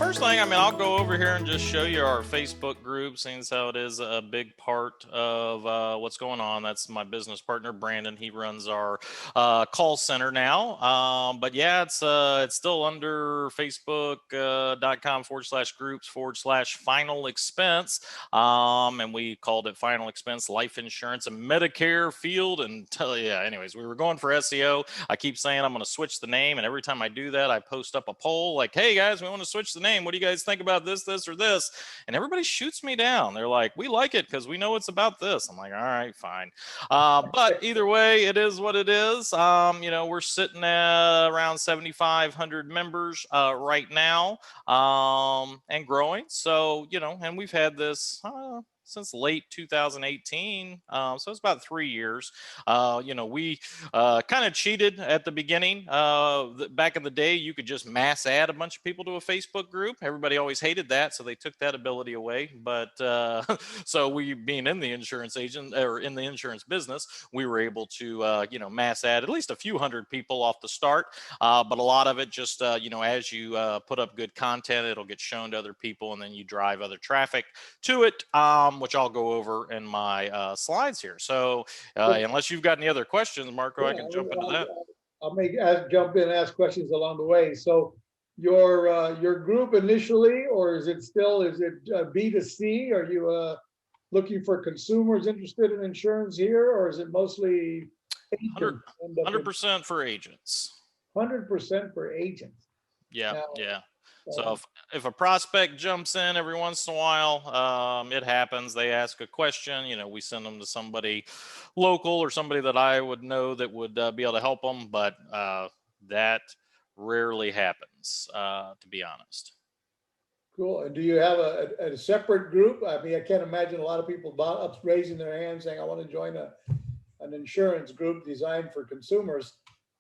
first thing, I mean, I'll go over here and just show you our Facebook group, seeing as how it is a big part of what's going on. That's my business partner, Brandon. He runs our call center now. But yeah, it's still under Facebook.com/groups/final expense. And we called it final expense, life insurance, and Medicare field. And yeah, anyways, we were going for SEO. I keep saying I'm going to switch the name, and every time I do that, I post up a poll like, "Hey guys, we want to switch the name. What do you guys think about this, or this?" And everybody shoots me down. They're like, "We like it because we know it's about this." I'm like, "All right, fine." But either way, it is what it is. We're sitting at around 7,500 members right now, and growing. So, and we've had this. Since late 2018. So it's about 3 years. We kind of cheated at the beginning. Back in the day, you could just mass add a bunch of people to a Facebook group. Everybody always hated that, so they took that ability away. But so we, being in the insurance agent or in the insurance business, we were able to mass add at least a few hundred people off the start. But a lot of it just as you put up good content, it'll get shown to other people, and then you drive other traffic to it, which I'll go over in my slides here. So unless you've got any other questions, Marco, I can jump into that. I'll jump in and ask questions along the way. So your group initially, or is it B2C? Are you looking for consumers interested in insurance here, or is it mostly 100% for agents? 100% for agents. Yeah, now, yeah. So if a prospect jumps in every once in a while, it happens. They ask a question, we send them to somebody local or somebody that I would know that would be able to help them. But that rarely happens, to be honest. Cool. And do you have a separate group? I mean, I can't imagine a lot of people raising their hands saying, "I want to join an insurance group designed for consumers."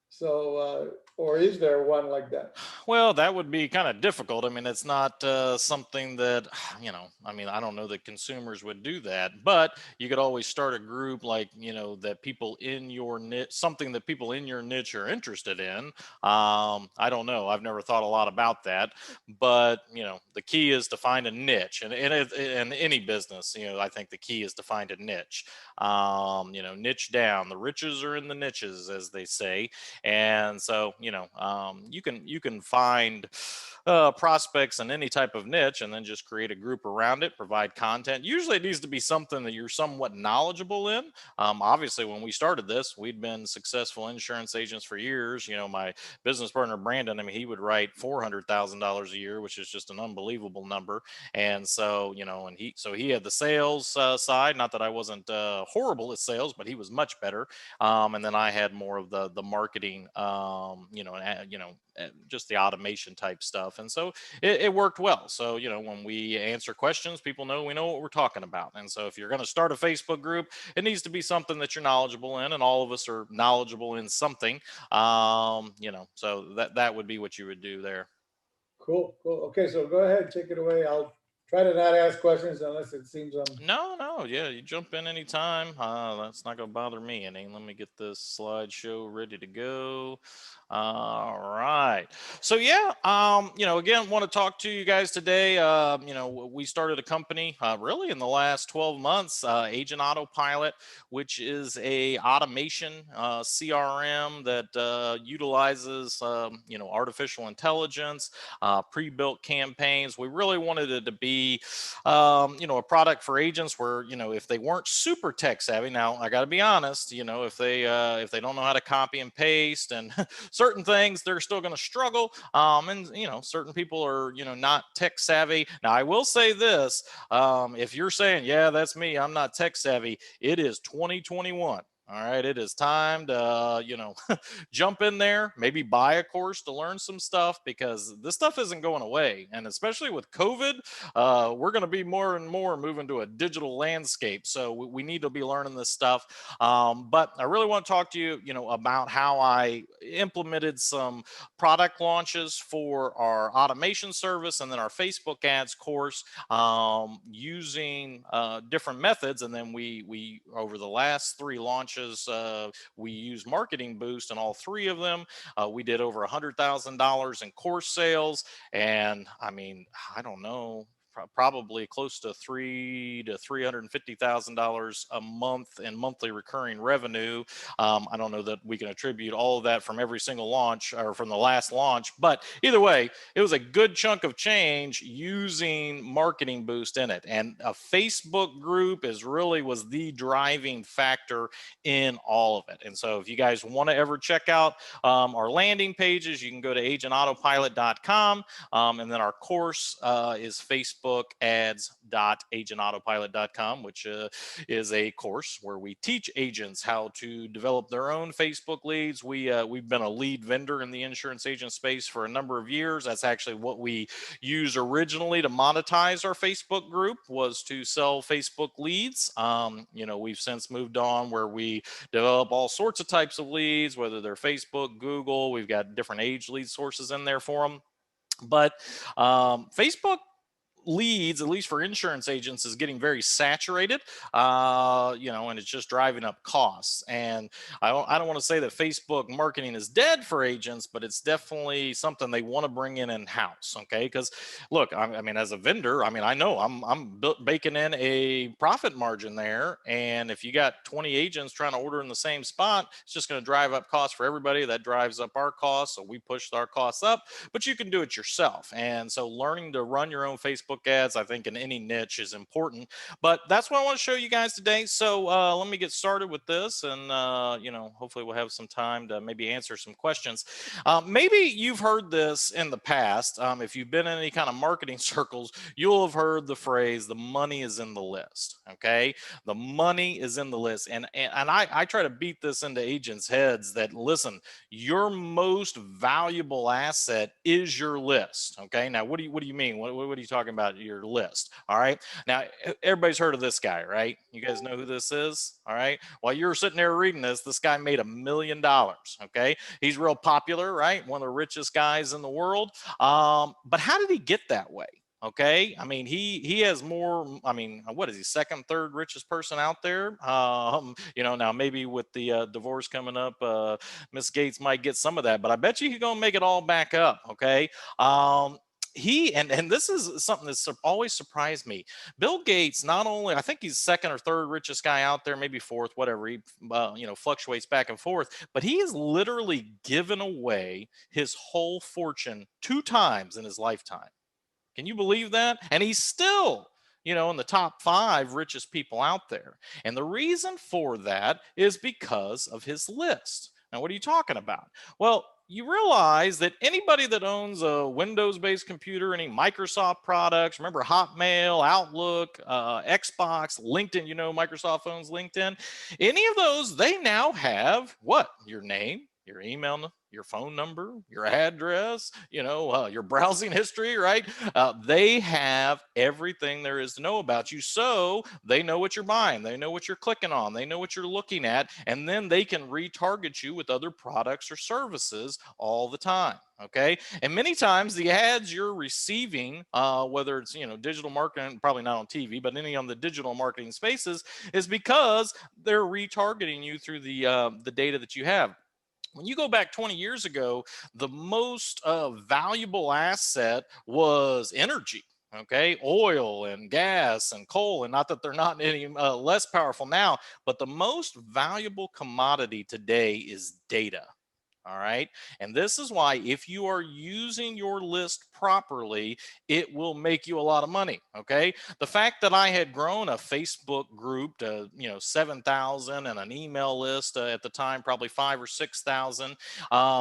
So, or is there one like that? Well, that would be kind of difficult. I mean, it's not something that, I don't know that consumers would do that, but you could always start a group like, that people in your niche, something that people in your niche are interested in. I don't know. I've never thought a lot about that, but, the key is to find a niche, and in any business, I think the key is to find a niche. Niche down. The riches are in the niches, as they say. And so, you can find prospects in any type of niche, and then just create a group around it, provide content. Usually it needs to be something that you're somewhat knowledgeable in. Obviously, when we started this, we'd been successful insurance agents for years. My business partner, Brandon, he would write $400,000 a year, which is just an unbelievable number. And so, he had the sales side. Not that I wasn't horrible at sales, but he was much better. And then I had more of the marketing, just the automation type stuff. And so it worked well. So, when we answer questions, people know we know what we're talking about. And so if you're going to start a Facebook group, it needs to be something that you're knowledgeable in, and all of us are knowledgeable in something. So that would be what you would do there. Cool. Okay, so go ahead, take it away. I'll try to not ask questions unless it seems No, yeah, you jump in anytime. That's not gonna bother me any. Let me get this slideshow ready to go. All right. So yeah, again, want to talk to you guys today. We started a company really in the last 12 months, Agent Autopilot, which is a automation CRM that utilizes artificial intelligence, pre-built campaigns. We really wanted it to be a product for agents where, if they weren't super tech savvy. Now I got to be honest, if they don't know how to copy and paste and certain things, they're still going to struggle. And certain people are not tech savvy. Now I will say this, if you're saying, yeah, that's me, I'm not tech savvy, it is 2021. All right, it is time to, jump in there, maybe buy a course to learn some stuff, because this stuff isn't going away. And especially with COVID, we're going to be more and more moving to a digital landscape. So we need to be learning this stuff. But I really want to talk to you, about how I implemented some product launches for our automation service and then our Facebook ads course, using different methods. And then we over the last 3 launches, we used Marketing Boost in all 3 of them. We did over $100,000 in course sales. And I mean, I don't know, probably close to $300,000 to $350,000 a month in monthly recurring revenue. I don't know that we can attribute all of that from every single launch or from the last launch, but either way, it was a good chunk of change using Marketing Boost in it. And a Facebook group was the driving factor in all of it. And so if you guys want to ever check out our landing pages, you can go to agentautopilot.com. And then our course is facebookads.agentautopilot.com, which is a course where we teach agents how to develop their own Facebook leads. We've been a lead vendor in the insurance agent space for a number of years. That's actually what we used originally to monetize our Facebook group, was to sell Facebook leads. We've since moved on where we develop all sorts of types of leads, whether they're Facebook, Google. We've got different age lead sources in there for them. But Facebook leads, at least for insurance agents, is getting very saturated, and it's just driving up costs. And I don't want to say that Facebook marketing is dead for agents, but it's definitely something they want to bring in house. Okay, because look, I mean, as a vendor, I know I'm baking in a profit margin there, and if you got 20 agents trying to order in the same spot, it's just going to drive up costs for everybody. That drives up our costs, so we pushed our costs up. But you can do it yourself, and so learning to run your own Facebook ads, I think, in any niche is important. But that's what I want to show you guys today. So let me get started with this, and hopefully we'll have some time to maybe answer some questions. Maybe you've heard this in the past. If you've been in any kind of marketing circles, you'll have heard the phrase, the money is in the list. Okay, the money is in the list. And I try to beat this into agents' heads that, listen, your most valuable asset is your list. Okay, now what do you mean? What are you talking about, your list? All right, now everybody's heard of this guy, right? You guys know who this is? All right, while you're sitting there reading this guy made $1 million. Okay, he's real popular, right? One of the richest guys in the world. But how did he get that way? Okay, I mean, he has more. I mean, what is he, second, third richest person out there? Now maybe with the divorce coming up, Miss Gates might get some of that, but I bet you he's gonna make it all back up. Okay, and this is something that's always surprised me. Bill Gates, not only, I think he's second or third richest guy out there, maybe fourth, whatever. He fluctuates back and forth, but he has literally given away his whole fortune 2 times in his lifetime. Can you believe that? And he's still, in the top 5 richest people out there. And the reason for that is because of his list. Now, what are you talking about? Well, you realize that anybody that owns a Windows-based computer, any Microsoft products, remember Hotmail, Outlook, Xbox, LinkedIn, Microsoft owns LinkedIn. Any of those, they now have what? Your name, your email, your phone number, your address, your browsing history, right? They have everything there is to know about you. So they know what you're buying. They know what you're clicking on. They know what you're looking at. And then they can retarget you with other products or services all the time. Okay. And many times the ads you're receiving, whether it's, digital marketing, probably not on TV, but any on the digital marketing spaces, is because they're retargeting you through the data that you have. When you go back 20 years ago, the most valuable asset was energy. Okay, oil and gas and coal, and not that they're not any less powerful now, but the most valuable commodity today is data. All right. And this is why, if you are using your list properly, it will make you a lot of money. Okay. The fact that I had grown a Facebook group to, 7,000 and an email list at the time, probably 5,000 or 6,000,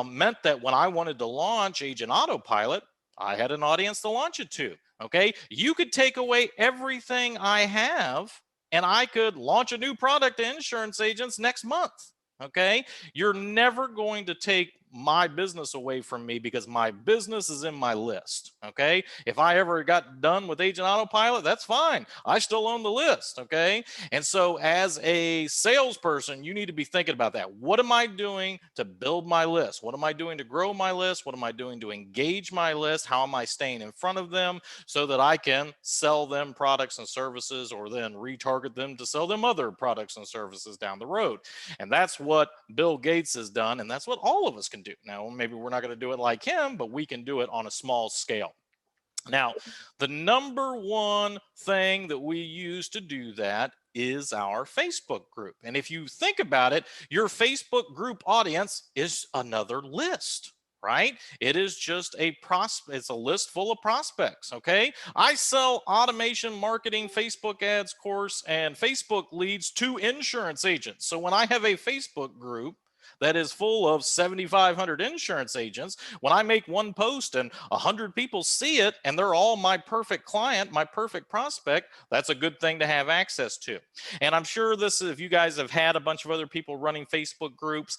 meant that when I wanted to launch Agent Autopilot, I had an audience to launch it to. Okay. You could take away everything I have and I could launch a new product to insurance agents next month. Okay, you're never going to take my business away from me because my business is in my list. Okay. If I ever got done with Agent Autopilot, that's fine. I still own the list. Okay. And so, as a salesperson, you need to be thinking about that. What am I doing to build my list? What am I doing to grow my list? What am I doing to engage my list? How am I staying in front of them so that I can sell them products and services, or then retarget them to sell them other products and services down the road? And that's what Bill Gates has done. And that's what all of us can do. Now, maybe we're not going to do it like him, but we can do it on a small scale. Now, the number one thing that we use to do that is our Facebook group. And if you think about it, your Facebook group audience is another list. Right? It is just a prospect. It's a list full of prospects. Okay. I sell automation marketing, Facebook ads course, and Facebook leads to insurance agents. So when I have a Facebook group that is full of 7,500 insurance agents, when I make one post and 100 people see it and they're all my perfect client, my perfect prospect, that's a good thing to have access to. And I'm sure this, if you guys have had a bunch of other people running Facebook groups,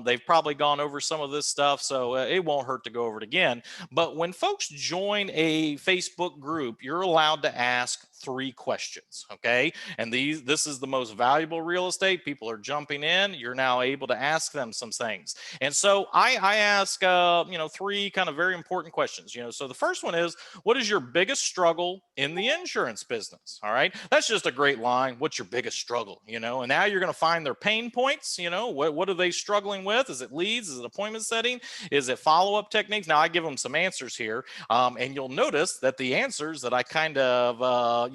they've probably gone over some of this stuff, so it won't hurt to go over it again. But when folks join a Facebook group, you're allowed to ask 3 questions. Okay. And this is the most valuable real estate. People are jumping in. You're now able to ask them some things. And so I ask, 3 kind of very important questions. So the first one is, what is your biggest struggle in the insurance business? All right. That's just a great line. What's your biggest struggle? And now you're going to find their pain points. What are they struggling with? Is it leads? Is it appointment setting? Is it follow-up techniques? Now I give them some answers here. And you'll notice that the answers that I kind of,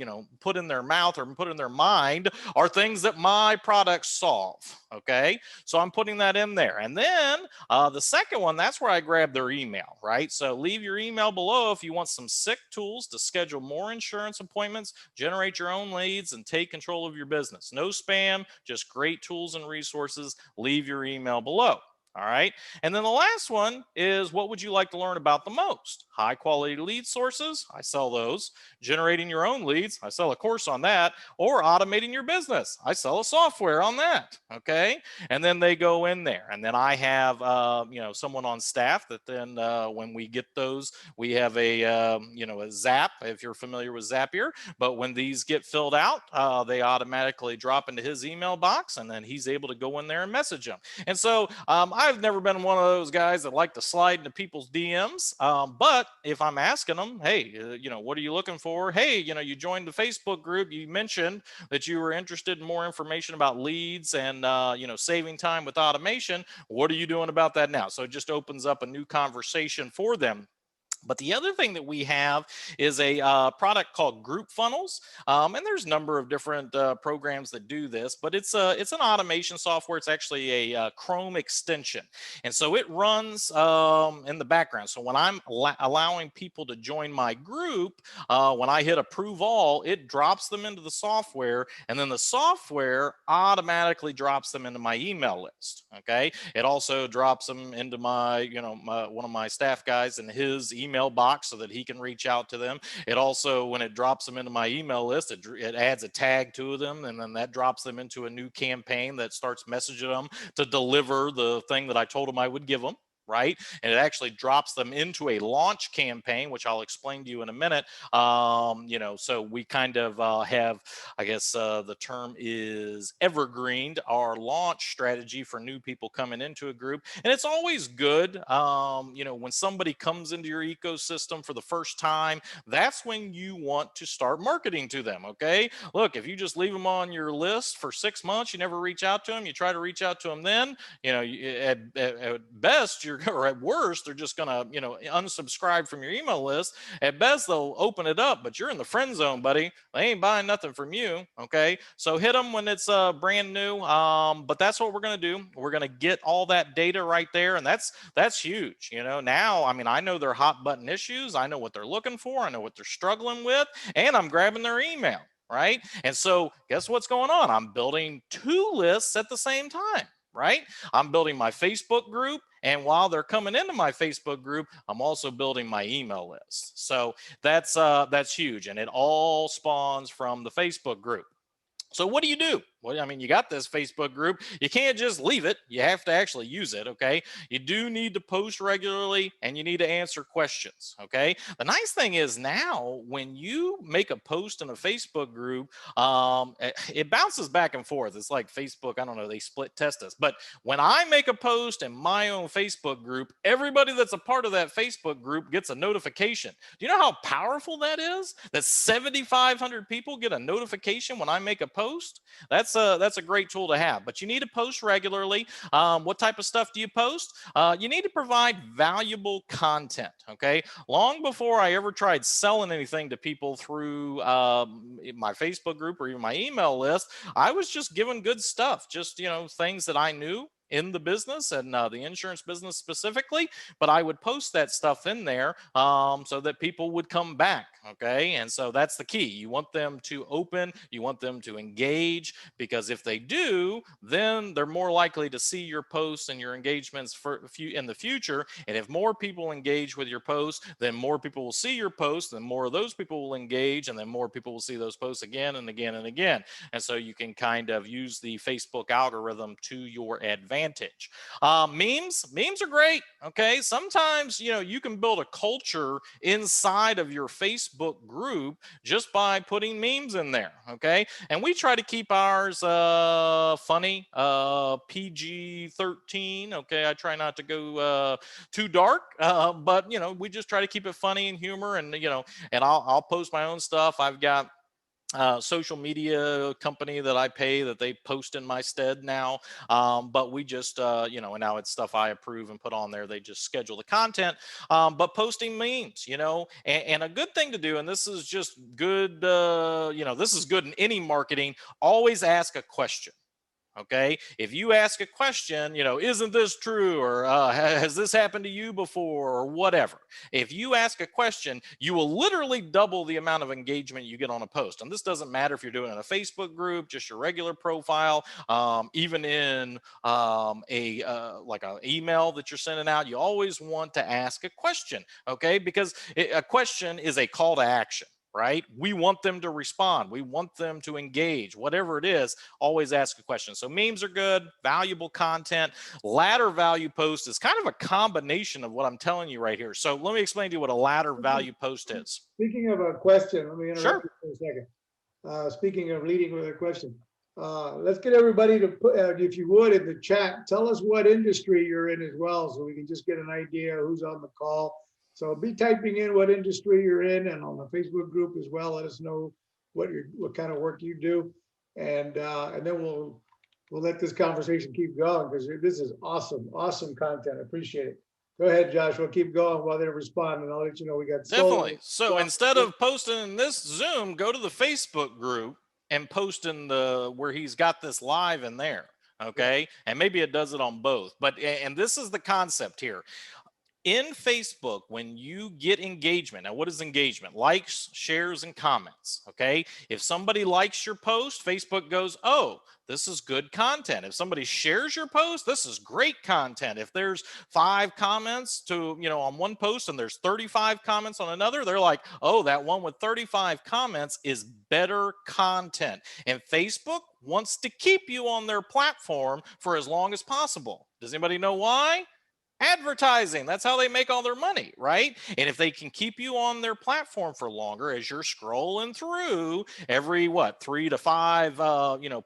put in their mouth or put in their mind are things that my products solve. Okay. So I'm putting that in there. And then the second one, that's where I grab their email, right? So leave your email below if you want some sick tools to schedule more insurance appointments, generate your own leads, and take control of your business. No spam, just great tools and resources. Leave your email below. All right. And then the last one is, what would you like to learn about the most? High quality lead sources. I sell those. Generating your own leads. I sell a course on that. Or automating your business. I sell a software on that. Okay. And then they go in there. And then I have, someone on staff that then when we get those, we have a Zap, if you're familiar with Zapier. But when these get filled out, they automatically drop into his email box, and then he's able to go in there and message them. And so I've never been one of those guys that like to slide into people's DMs. But if I'm asking them, hey, what are you looking for? Hey, you joined the Facebook group. You mentioned that you were interested in more information about leads and, saving time with automation. What are you doing about that now? So it just opens up a new conversation for them. But the other thing that we have is a product called Group Funnels, and there's a number of different programs that do this. But it's an automation software. It's actually a Chrome extension, and so it runs in the background. So when I'm allowing people to join my group, when I hit Approve All, it drops them into the software, and then the software automatically drops them into my email list. Okay, it also drops them into my one of my staff guys in his email box so that he can reach out to them. It also, when it drops them into my email list, it adds a tag to them, and then that drops them into a new campaign that starts messaging them to deliver the thing that I told them I would give them. Right. And it actually drops them into a launch campaign, which I'll explain to you in a minute. So we kind of have, I guess the term is evergreened our launch strategy for new people coming into a group. And it's always good, when somebody comes into your ecosystem for the first time, that's when you want to start marketing to them. Okay. Look, if you just leave them on your list for 6 months, you never reach out to them, you try to reach out to them then, at best, or at worst, they're just going to, unsubscribe from your email list. At best, they'll open it up, but you're in the friend zone, buddy. They ain't buying nothing from you. Okay. So hit them when it's brand new. But that's what we're going to do. We're going to get all that data right there. And that's huge. Now, I know their hot button issues. I know what they're looking for. I know what they're struggling with, and I'm grabbing their email. Right. And so guess what's going on? I'm building 2 lists at the same time. Right. I'm building my Facebook group. And while they're coming into my Facebook group, I'm also building my email list. So that's huge. And it all spawns from the Facebook group. So what do you do? Well, I mean, you got this Facebook group. You can't just leave it. You have to actually use it. Okay. You do need to post regularly and you need to answer questions. Okay. The nice thing is now when you make a post in a Facebook group, it bounces back and forth. It's like Facebook, I don't know, they split test us. But when I make a post in my own Facebook group, everybody that's a part of that Facebook group gets a notification. Do you know how powerful that is? That 7,500 people get a notification when I make a post? That's a great tool to have, but you need to post regularly. What type of stuff do you post? You need to provide valuable content. Okay. Long before I ever tried selling anything to people through my Facebook group or even my email list, I was just giving good stuff, just things that I knew in the business and the insurance business specifically, but I would post that stuff in there so that people would come back. Okay. And so that's the key. You want them to open, you want them to engage, because if they do, then they're more likely to see your posts and your engagements for in the future. And if more people engage with your posts, then more people will see your posts, then more of those people will engage, and then more people will see those posts again and again and again. And so you can kind of use the Facebook algorithm to your advantage. Memes are great. Okay. Sometimes, you can build a culture inside of your Facebook group just by putting memes in there. Okay. And we try to keep ours funny, PG-13. Okay. I try not to go too dark, but we just try to keep it funny and humor, and and I'll post my own stuff. I've got social media company that I pay that they post in my stead now. But we just, and now it's stuff I approve and put on there. They just schedule the content. But posting memes, and a good thing to do, and this is just good, this is good in any marketing, always ask a question. Okay. If you ask a question, isn't this true? Or has this happened to you before? Or whatever. If you ask a question, you will literally double the amount of engagement you get on a post. And this doesn't matter if you're doing it in a Facebook group, just your regular profile, even in like an email that you're sending out. You always want to ask a question. Okay. Because a question is a call to action. Right? We want them to respond. We want them to engage. Whatever it is, always ask a question. So memes are good, valuable content. Ladder value post is kind of a combination of what I'm telling you right here. So let me explain to you what a ladder value post is. Speaking of a question, let me interrupt Sure. you for a second. Speaking of leading with a question, let's get everybody to put, if you would, in the chat, tell us what industry you're in as well, so we can just get an idea who's on the call. So be typing in what industry you're in, and on the Facebook group as well, let us know what kind of work you do, and then we'll let this conversation keep going, because this is awesome content. I appreciate it. Go ahead, Josh. We'll keep going while they respond, and I'll let you know we got definitely. So instead of posting in this Zoom, go to the Facebook group and post in the where he's got this live in there. Okay, and maybe it does it on both. But and this is the concept here. In Facebook, when you get engagement, now what is engagement? Likes, shares, and comments. Okay. If somebody likes your post, Facebook goes, oh, this is good content. If somebody shares your post, this is great content. If there's 5 comments on one post and there's 35 comments on another, they're like, oh, that one with 35 comments is better content. And Facebook wants to keep you on their platform for as long as possible. Does anybody know why? Advertising. That's how they make all their money, right? And if they can keep you on their platform for longer, as you're scrolling through every 3 to 5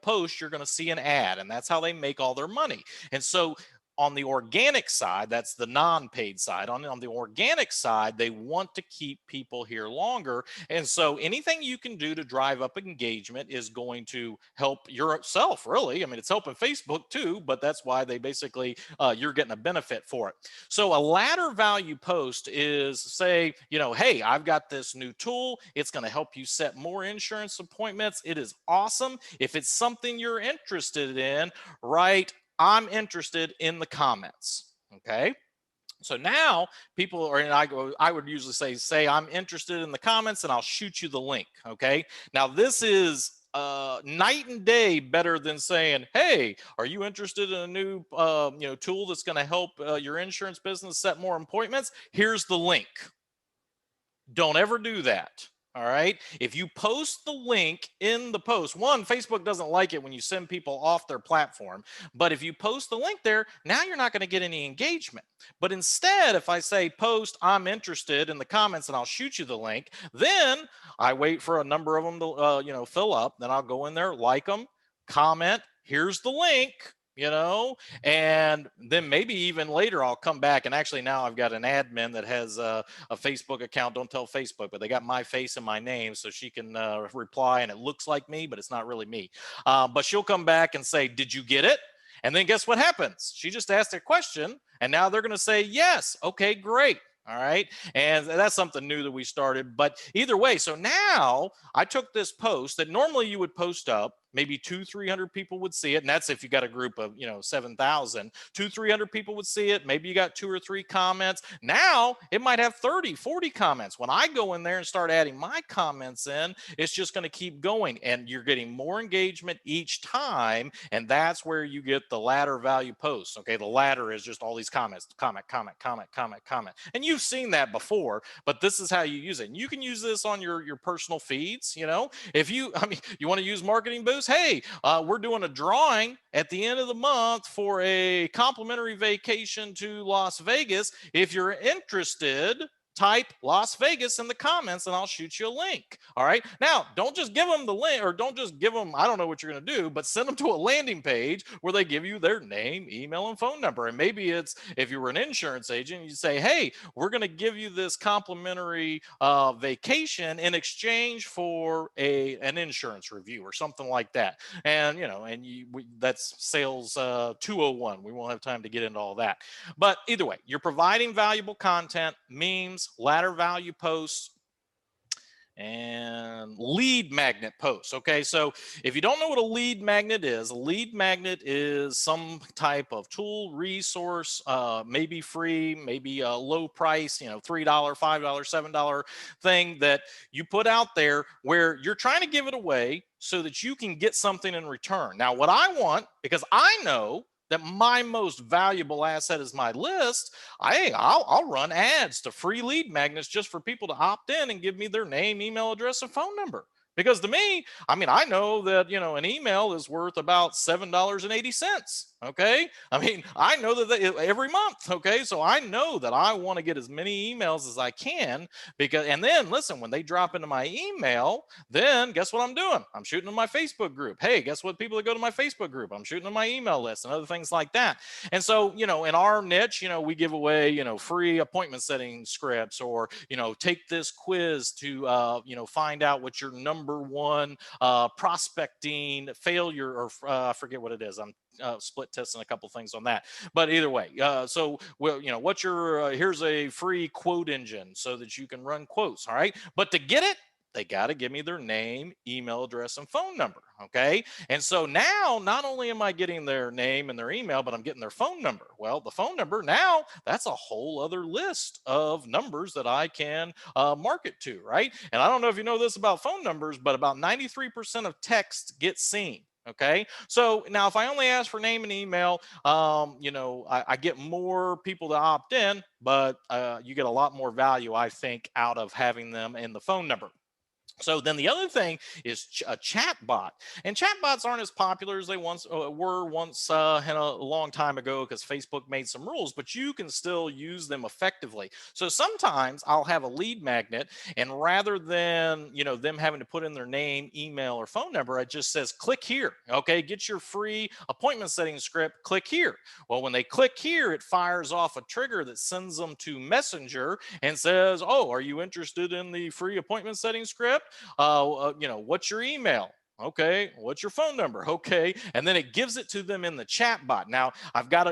posts, you're going to see an ad, and that's how they make all their money. And so on the organic side, that's the non-paid side. On the organic side, they want to keep people here longer. And so anything you can do to drive up engagement is going to help yourself, really. I mean, it's helping Facebook too, but that's why they basically, you're getting a benefit for it. So a ladder value post is say, hey, I've got this new tool. It's going to help you set more insurance appointments. It is awesome. If it's something you're interested in, write I'm interested in the comments. Okay. So now people are, and I would usually say I'm interested in the comments, and I'll shoot you the link. Okay. Now this is night and day better than saying, hey, are you interested in a new tool that's going to help your insurance business set more appointments? Here's the link. Don't ever do that. All right. If you post the link in the post, one, Facebook doesn't like it when you send people off their platform. But if you post the link there, now you're not going to get any engagement. But instead, if I say post, I'm interested in the comments and I'll shoot you the link, then I wait for a number of them to, fill up. Then I'll go in there, like them, comment, here's the link. And then maybe even later I'll come back, and actually now I've got an admin that has a Facebook account. Don't tell Facebook, but they got my face and my name, so she can reply, and it looks like me, but it's not really me. But she'll come back and say, "Did you get it?" And then guess what happens? She just asked a question, and now they're going to say yes. Okay, great. All right. And that's something new that we started. But either way, so now I took this post that normally you would post up, maybe 300 people would see it. And that's if you got a group of, 7,000, 300 people would see it. Maybe you got 2 or 3 comments. Now it might have 30, 40 comments. When I go in there and start adding my comments in, it's just going to keep going, and you're getting more engagement each time. And that's where you get the ladder value posts. Okay. The ladder is just all these comments, comment, comment, comment, comment, comment. And you've seen that before, but this is how you use it. And you can use this on your personal feeds. If you want to use Marketing Boost, hey, we're doing a drawing at the end of the month for a complimentary vacation to Las Vegas. If you're interested, type Las Vegas in the comments and I'll shoot you a link. All right. Now, don't just give them the link, or don't just give them, I don't know what you're going to do, but send them to a landing page where they give you their name, email, and phone number. And maybe it's, if you were an insurance agent, you say, hey, we're going to give you this complimentary vacation in exchange for an insurance review or something like that. And, that's sales 201. We won't have time to get into all that. But either way, you're providing valuable content, memes, ladder value posts, and lead magnet posts. Okay, so if you don't know what a lead magnet is, a lead magnet is some type of tool, resource, maybe free, maybe a low price, $3, $5, $7 thing that you put out there where you're trying to give it away so that you can get something in return. Now, what I want, because I know that my most valuable asset is my list, I'll run ads to free lead magnets just for people to opt in and give me their name, email address, and phone number. Because to me, I know that, an email is worth about $7.80. Okay. I know that every month. Okay. So I know that I want to get as many emails as I can, and then listen, when they drop into my email, then guess what I'm doing? I'm shooting in my Facebook group. Hey, guess what? People that go to my Facebook group, I'm shooting in my email list and other things like that. And so, in our niche, we give away, free appointment setting scripts, or, take this quiz to, find out what your number one prospecting failure, or I forget what it is. I'm split testing a couple things on that, but either way, so what's your here's a free quote engine so that you can run quotes. All right, but to get it, they got to give me their name, email address, and phone number. Okay. And so now not only am I getting their name and their email, but I'm getting their phone number. Well, the phone number, now that's a whole other list of numbers that I can market to. Right. And I don't know if you know this about phone numbers, but about 93% of texts get seen. Okay. So now if I only ask for name and email, I get more people to opt in, but you get a lot more value, I think, out of having them in the phone number. So then the other thing is a chat bot, and chat bots aren't as popular as they were once in a long time ago, because Facebook made some rules, but you can still use them effectively. So sometimes I'll have a lead magnet, and rather than them having to put in their name, email, or phone number, it just says click here. Okay, get your free appointment setting script, click here. Well, when they click here, it fires off a trigger that sends them to Messenger and says, oh, are you interested in the free appointment setting script? What's your email? Okay, what's your phone number? Okay, and then it gives it to them in the chat bot. Now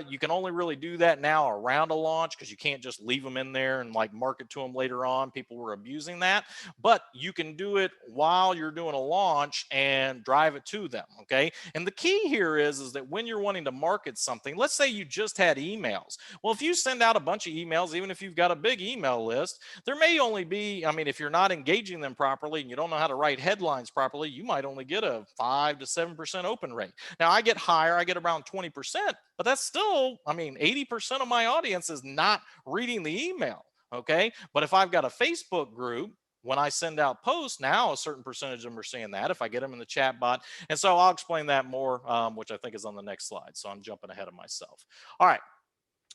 you can only really do that now around a launch, because you can't just leave them in there and like market to them later on. People were abusing that, but you can do it while you're doing a launch and drive it to them. Okay, and the key here is that when you're wanting to market something, let's say you just had emails. Well, if you send out a bunch of emails, even if you've got a big email list, there may only be, if you're not engaging them properly and you don't know how to write headlines properly, you might only get a 5 to 7% open rate. Now I get higher, I get around 20%, but that's still, 80% of my audience is not reading the email. Okay. But if I've got a Facebook group when I send out posts, now a certain percentage of them are seeing that if I get them in the chat bot. And so I'll explain that more, which I think is on the next slide. So I'm jumping ahead of myself. All right.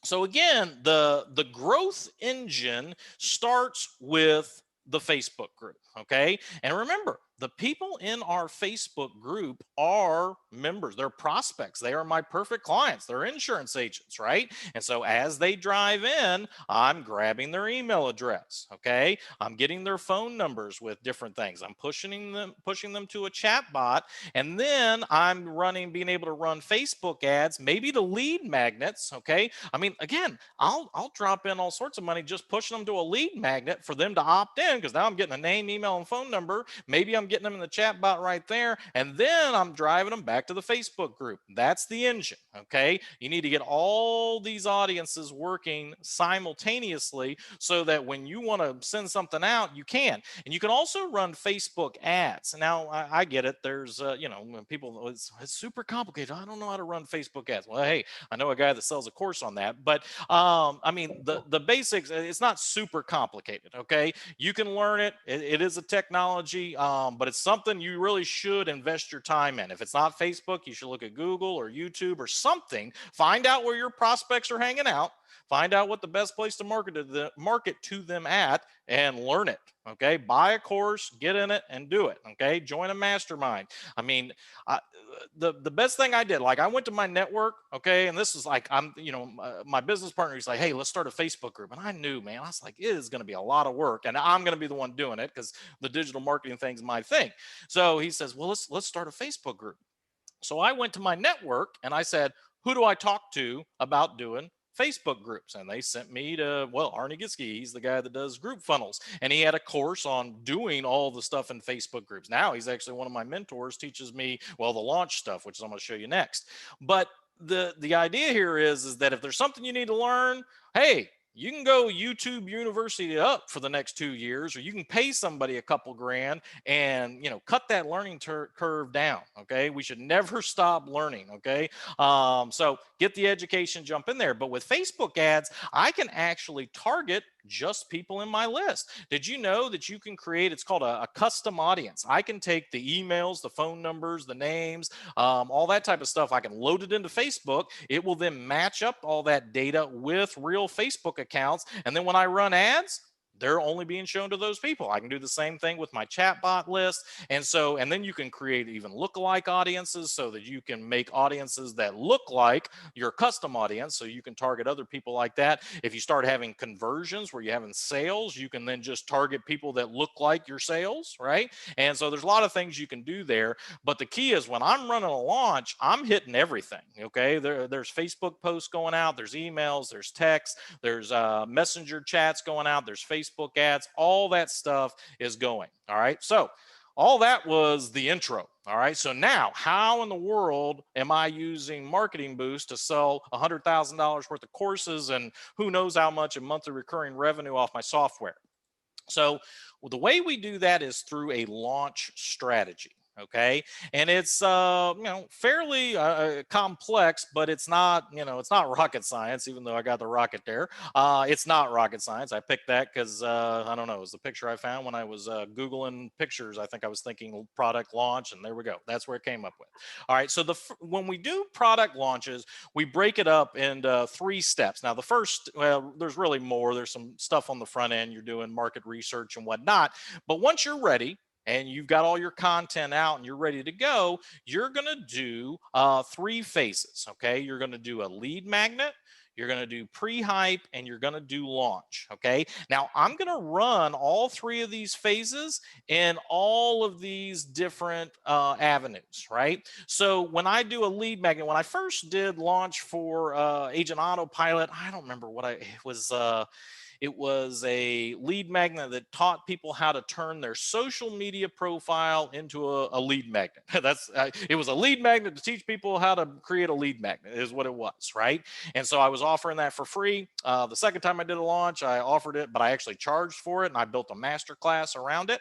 So again, the growth engine starts with the Facebook group, okay? And remember, the people in our Facebook group are members, they're prospects, they are my perfect clients, they're insurance agents, right? And so as they drive in, I'm grabbing their email address, okay? I'm getting their phone numbers with different things. I'm pushing them to a chat bot, and then I'm being able to run Facebook ads, maybe to lead magnets, okay? I mean, again, I'll drop in all sorts of money just pushing them to a lead magnet for them to opt in, because now I'm getting a name, email, and phone number. Maybe I'm getting them in the chat bot right there, and then I'm driving them back to the Facebook group. That's the engine, okay? You need to get all these audiences working simultaneously so that when you want to send something out, you can. And you can also run Facebook ads. Now, I get it. There's, when people, it's super complicated. I don't know how to run Facebook ads. Well, hey, I know a guy that sells a course on that, but I mean, the basics, it's not super complicated. Okay. You can learn it. It is a technology, but it's something you really should invest your time in. If it's not Facebook, you should look at Google or YouTube or something. Find out where your prospects are hanging out. Find out what the best place to market to them at, and learn it. Okay, buy a course, get in it, and do it. Okay, join a mastermind. I mean, the best thing I did, like I went to my network. Okay, and this is like my business partner. He's like, hey, let's start a Facebook group, and I knew, man, I was like, it is going to be a lot of work, and I'm going to be the one doing it because the digital marketing thing's my thing. So he says, well, let's start a Facebook group. So I went to my network and I said, who do I talk to about doing Facebook groups? And they sent me to, well, Arnie Gitzke. He's the guy that does group funnels. And he had a course on doing all the stuff in Facebook groups. Now he's actually one of my mentors, teaches me, well, the launch stuff, which I'm going to show you next. But the idea here is that if there's something you need to learn, hey, you can go YouTube University up for the next 2 years, or you can pay somebody a couple grand and cut that learning curve down. Okay, we should never stop learning. Okay, so get the education, jump in there. But with Facebook ads, I can actually target just people in my list. Did you know that you can create, it's called a custom audience? I can take the emails, the phone numbers, the names, all that type of stuff. I can load it into Facebook. It will then match up all that data with real Facebook accounts. And then when I run ads, they're only being shown to those people. I can do the same thing with my chatbot list. And then you can create even lookalike audiences so that you can make audiences that look like your custom audience. So you can target other people like that. If you start having conversions where you're having sales, you can then just target people that look like your sales, right? And so there's a lot of things you can do there. But the key is when I'm running a launch, I'm hitting everything. Okay. There's Facebook posts going out, there's emails, there's text, there's messenger chats going out, there's Facebook ads, all that stuff is going. All right. So all that was the intro. All right. So now, how in the world am I using Marketing Boost to sell $100,000 worth of courses and who knows how much in monthly recurring revenue off my software? So the way we do that is through a launch strategy. Okay, and it's fairly complex, but it's not rocket science. Even though I got the rocket there, it's not rocket science. I picked that because I don't know, it was the picture I found when I was googling pictures. I think I was thinking product launch, and there we go. That's where it came up with. All right, so when we do product launches, we break it up into 3 steps. Now, the first, well, there's really more. There's some stuff on the front end. You're doing market research and whatnot, but once you're ready and you've got all your content out and you're ready to go, you're going to do 3 phases. Okay. You're going to do a lead magnet, you're going to do pre-hype, and you're going to do launch. Okay. Now I'm going to run all 3 of these phases in all of these different avenues, right? So when I do a lead magnet, when I first did launch for Agent Autopilot, I don't remember what it was a lead magnet that taught people how to turn their social media profile into a lead magnet. It was a lead magnet to teach people how to create a lead magnet is what it was, right? And so I was offering that for free. The second time I did a launch, I offered it, but I actually charged for it, and I built a master class around it.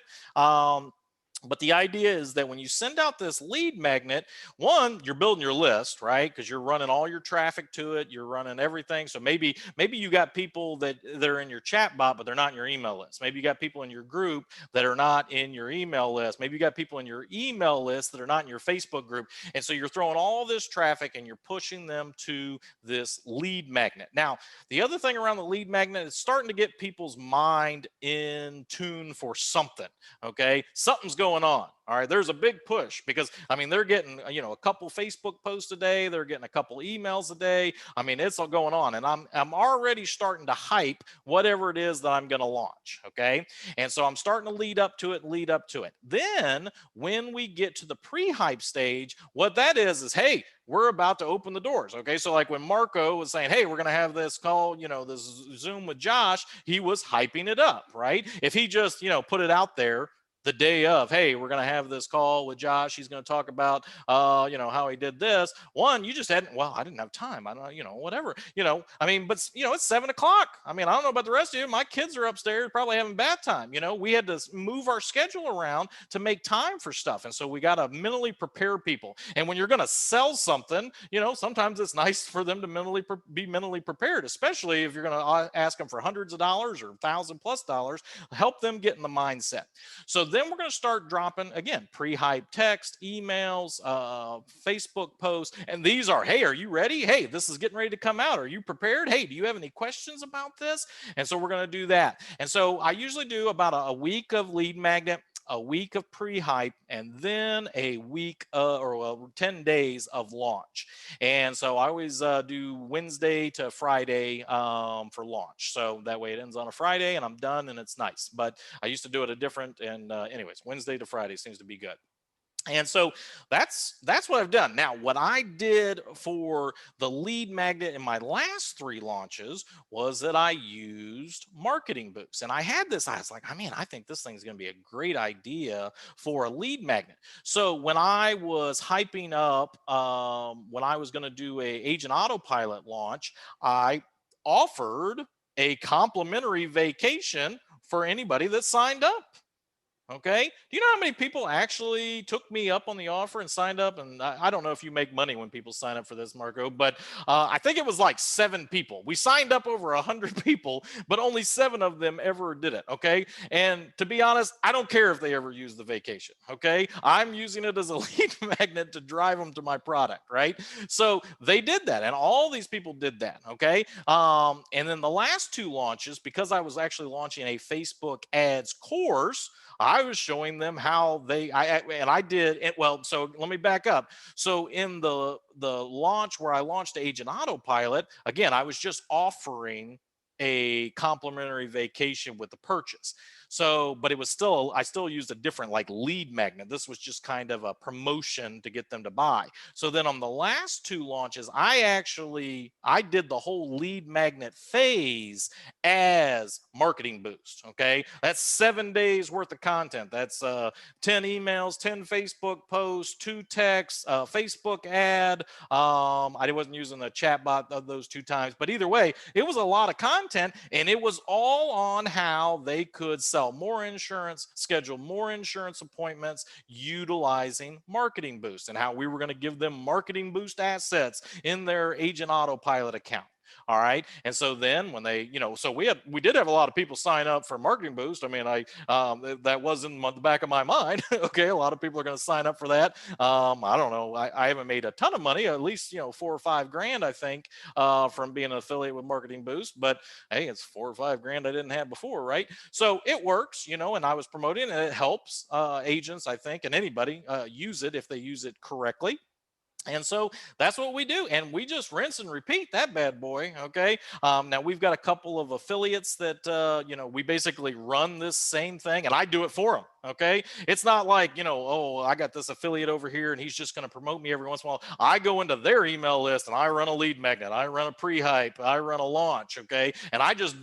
But the idea is that when you send out this lead magnet, one, you're building your list, right? Because you're running all your traffic to it, you're running everything. So maybe you got people that are in your chat bot, but they're not in your email list. Maybe you got people in your group that are not in your email list. Maybe you got people in your email list that are not in your Facebook group. And so you're throwing all this traffic and you're pushing them to this lead magnet. Now, the other thing around the lead magnet is starting to get people's mind in tune for something. Okay, something's going on. All right, there's a big push because I mean they're getting a couple Facebook posts a day, they're getting a couple emails a day. I mean it's all going on, and I'm already starting to hype whatever it is that I'm going to launch. Okay, and so I'm starting to lead up to it. Then when we get to the pre-hype stage, what that is hey, we're about to open the doors. Okay. So, like when Marco was saying, hey, we're going to have this call, this Zoom with Josh, he was hyping it up, right? If he just, put it out there the day of, hey, we're going to have this call with Josh. He's going to talk about, how he did this. One, you just hadn't, well, I didn't have time. I don't, whatever, I mean, but, it's 7 o'clock. I mean, I don't know about the rest of you. My kids are upstairs probably having bath time. We had to move our schedule around to make time for stuff. And so we got to mentally prepare people. And when you're going to sell something, sometimes it's nice for them to be mentally prepared, especially if you're going to ask them for hundreds of dollars or $1,000+ help them get in the mindset. So then we're going to start dropping again pre-hype text, emails, Facebook posts, and these are, hey, are you ready? Hey, this is getting ready to come out. Are you prepared? Hey, do you have any questions about this? And so we're going to do that. And so I usually do about a week of lead magnet, a week of pre-hype, and then a week or 10 days of launch. And so I always do Wednesday to Friday for launch. So that way it ends on a Friday and I'm done and it's nice. But I used to do it a different, and anyways, Wednesday to Friday seems to be good. And so that's what I've done. Now, what I did for the lead magnet in my last 3 launches was that I used Marketing Boost. And I had this, I was like, I mean, I think this thing's going to be a great idea for a lead magnet. So when I was hyping up, when I was going to do a Agent Autopilot launch, I offered a complimentary vacation for anybody that signed up. Okay. Do you know how many people actually took me up on the offer and signed up? And I don't know if you make money when people sign up for this, Marco, but I think it was like 7 people. We signed up over 100 people, but only 7 of them ever did it. Okay. And to be honest, I don't care if they ever use the vacation. Okay. I'm using it as a lead magnet to drive them to my product. Right. So they did that. And all these people did that. Okay. And then the last 2 launches, because I was actually launching a Facebook ads course, I was showing them how I did it. Well, so let me back up. So in the launch where I launched Agent Autopilot, again, I was just offering a complimentary vacation with the purchase. So, but it was still, I still used a different like lead magnet. This was just kind of a promotion to get them to buy. So then on the last 2 launches, I did the whole lead magnet phase as Marketing Boost. Okay. That's 7 days worth of content. That's 10 emails, 10 Facebook posts, 2 texts, Facebook ad. I wasn't using the chat bot of those 2 times, but either way, it was a lot of content, and it was all on how they could sell more insurance, schedule more insurance appointments utilizing Marketing Boost, and how we were going to give them Marketing Boost assets in their Agent Autopilot account. All right. And so then when they, so we did have a lot of people sign up for Marketing Boost. I mean, that was in the back of my mind. Okay. A lot of people are going to sign up for that. I don't know. I haven't made a ton of money, at least, 4 or 5 grand, I think, from being an affiliate with Marketing Boost, but hey, it's 4 or 5 grand I didn't have before. Right. So it works, and I was promoting, and it helps agents, I think, and anybody use it if they use it correctly. And so that's what we do. And we just rinse and repeat that bad boy. Okay. Now we've got a couple of affiliates that, we basically run this same thing, and I do it for them. Okay. It's not like, oh, I got this affiliate over here and he's just going to promote me every once in a while. I go into their email list and I run a lead magnet. I run a pre-hype. I run a launch. Okay. And I just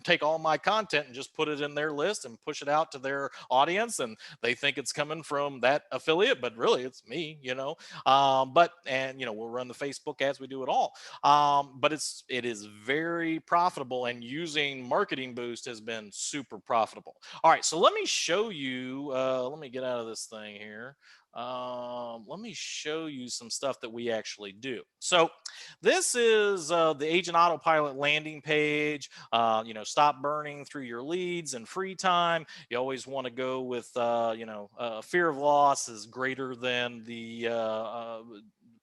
take all my content and just put it in their list and push it out to their audience. And they think it's coming from that affiliate, but really it's me, But and we'll run the Facebook ads, we do it all. But it is very profitable, and using Marketing Boost has been super profitable. All right, so let me show you. Let me get out of this thing here. Let me show you some stuff that we actually do. So this is the Agent Autopilot landing page. Stop burning through your leads and free time. You always want to go with fear of loss is greater than the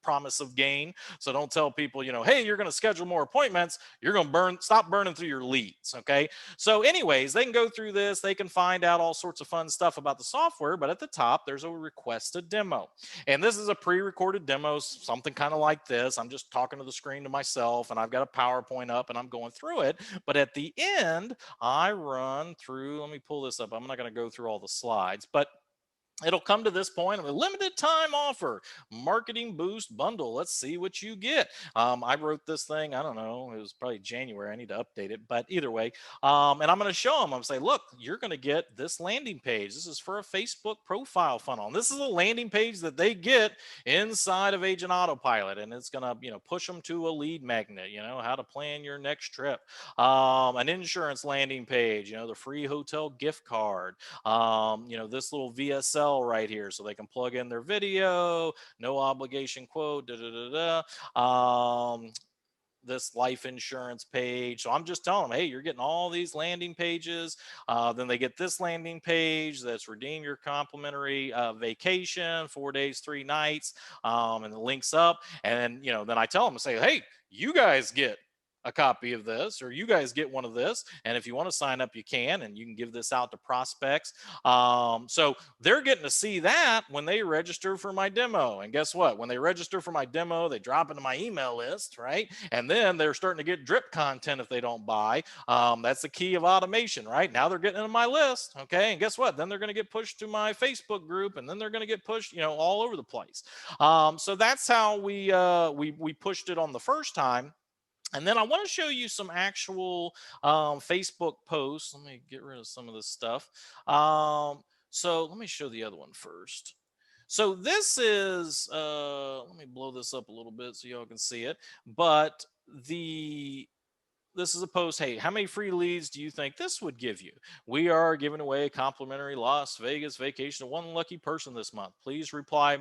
promise of gain. So don't tell people, hey, you're going to schedule more appointments. You're going to stop burning through your leads. Okay. So, anyways, they can go through this. They can find out all sorts of fun stuff about the software. But at the top, there's a request a demo. And this is a pre recorded demo, something kind of like this. I'm just talking to the screen to myself, and I've got a PowerPoint up and I'm going through it. But at the end, I run through, let me pull this up. I'm not going to go through all the slides, but it'll come to this point of a limited time offer, Marketing Boost bundle. Let's see what you get. I wrote this thing, I don't know, it was probably January. I need to update it, but either way. And I'm going to show them, I'm going to say, look, you're going to get this landing page. This is for a Facebook profile funnel. And this is a landing page that they get inside of Agent Autopilot. And it's going to, push them to a lead magnet, how to plan your next trip. An insurance landing page, the free hotel gift card. This little VSL right here, so they can plug in their video, no obligation quote, this life insurance page. So I'm just telling them, hey, you're getting all these landing pages. Then they get this landing page that's redeem your complimentary vacation, 4 days, 3 nights, and the links up. And then I tell them, say, hey, you guys get a copy of this, or you guys get one of this. And if you want to sign up, you can, and you can give this out to prospects. So they're getting to see that when they register for my demo. And guess what? When they register for my demo, they drop into my email list, right? And then they're starting to get drip content if they don't buy. That's the key of automation, right? Now they're getting into my list, okay? And guess what? Then they're going to get pushed to my Facebook group, and then they're going to get pushed, all over the place. So that's how we pushed it on the first time. And then I want to show you some actual Facebook posts. Let me get rid of some of this stuff. So let me show the other one first. So this is, let me blow this up a little bit so y'all can see it. But this is a post. Hey, how many free leads do you think this would give you? We are giving away a complimentary Las Vegas vacation to one lucky person this month. Please reply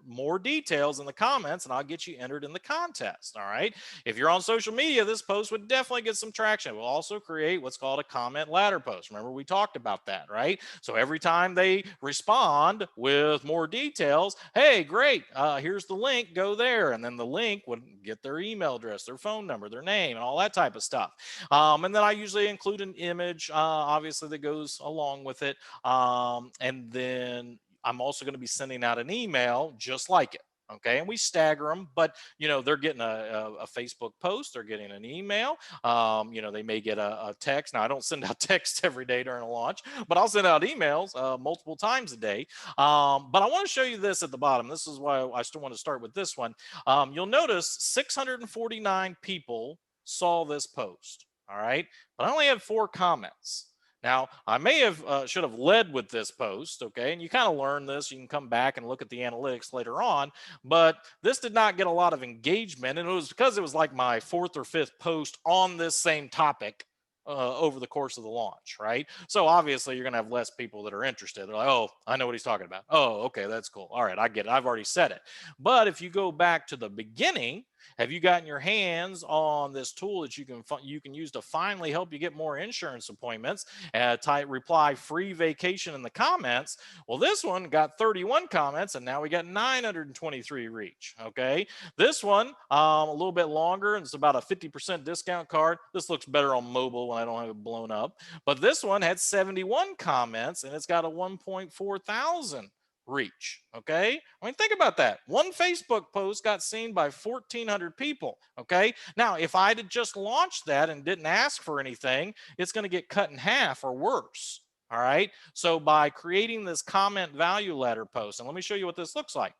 more details in the comments, and I'll get you entered in the contest. All right. If you're on social media, this post would definitely get some traction. We'll also create what's called a comment ladder post. Remember, we talked about that, right? So every time they respond with more details, hey, great, here's the link, go there. And then the link would get their email address, their phone number, their name, and all that type of stuff. And then I usually include an image, obviously, that goes along with it. And then I'm also going to be sending out an email just like it. Okay. And we stagger them, but they're getting a Facebook post, they're getting an email. They may get a text. Now I don't send out texts every day during a launch, but I'll send out emails multiple times a day. But I want to show you this at the bottom. This is why I still want to start with this one. You'll notice 649 people saw this post. All right. But I only had 4 comments. Now, I may have should have led with this post, okay? And you kind of learn this. You can come back and look at the analytics later on. But this did not get a lot of engagement, and it was because it was like my 4th or 5th post on this same topic over the course of the launch, right? So obviously, you're going to have less people that are interested. They're like, oh, I know what he's talking about. Oh, okay, that's cool. All right, I get it. I've already said it. But if you go back to the beginning, have you gotten your hands on this tool that you can use to finally help you get more insurance appointments? Type reply free vacation in the comments. Well, this one got 31 comments, and now we got 923 reach. Okay, this one a little bit longer, and it's about a 50% discount card. This looks better on mobile when I don't have it blown up. But this one had 71 comments, and it's got a 1.4 thousand reach. Okay. I mean, think about that. One Facebook post got seen by 1,400 people. Okay. Now, if I had just launched that and didn't ask for anything, it's going to get cut in half or worse. All right. So by creating this comment value ladder post, and let me show you what this looks like.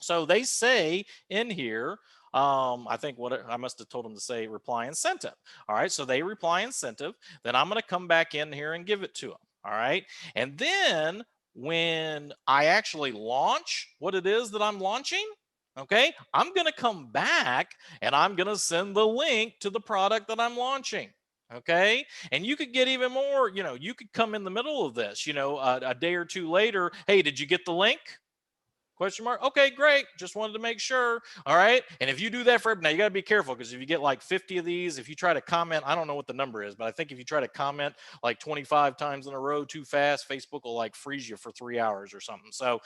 So they say in here, I think what I must have told them to say reply incentive. All right. So they reply incentive. Then I'm going to come back in here and give it to them. All right. And then when I actually launch what it is that I'm launching, Okay, I'm going to come back and I'm going to send the link to the product that I'm launching. Okay, and you could get even more, you could come in the middle of this, a day or two later. Hey, did you get the link? Question mark. Okay, great. Just wanted to make sure. All right. And if you do that for now, you got to be careful, because if you get like 50 of these, if you try to comment, I don't know what the number is, but I think if you try to comment like 25 times in a row too fast, Facebook will like freeze you for 3 hours or something. So,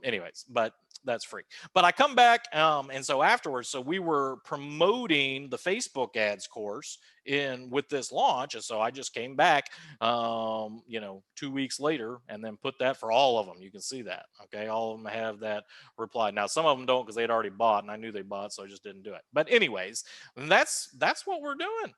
anyways, but that's free. But I come back, and so afterwards, so we were promoting the Facebook ads course in with this launch, and so I just came back 2 weeks later and then put that for all of them. You can see that. Okay. All of them have that reply. Now, some of them don't because they'd already bought and I knew they bought, so I just didn't do it. But anyways, that's what we're doing.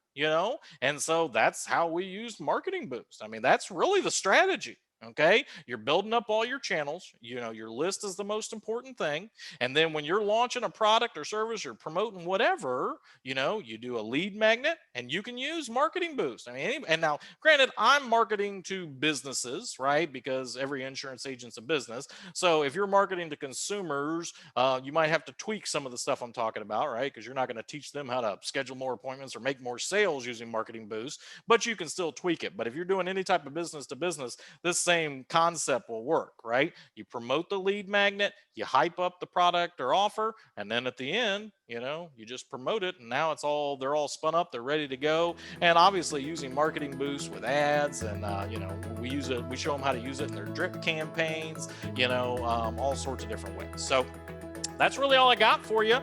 And so that's how we use Marketing Boost. I mean, that's really the strategy. Okay. You're building up all your channels. Your list is the most important thing. And then when you're launching a product or service or promoting whatever, you do a lead magnet, and you can use Marketing Boost. I mean, and now, granted, I'm marketing to businesses, right? Because every insurance agent's a business. So if you're marketing to consumers, you might have to tweak some of the stuff I'm talking about, right? Because you're not going to teach them how to schedule more appointments or make more sales using Marketing Boost, but you can still tweak it. But if you're doing any type of business to business, this same concept will work, right? You promote the lead magnet, you hype up the product or offer, and then at the end, you just promote it, and now they're all spun up, they're ready to go. And obviously, using Marketing Boost with ads, and we show them how to use it in their drip campaigns, all sorts of different ways. So that's really all I got for you.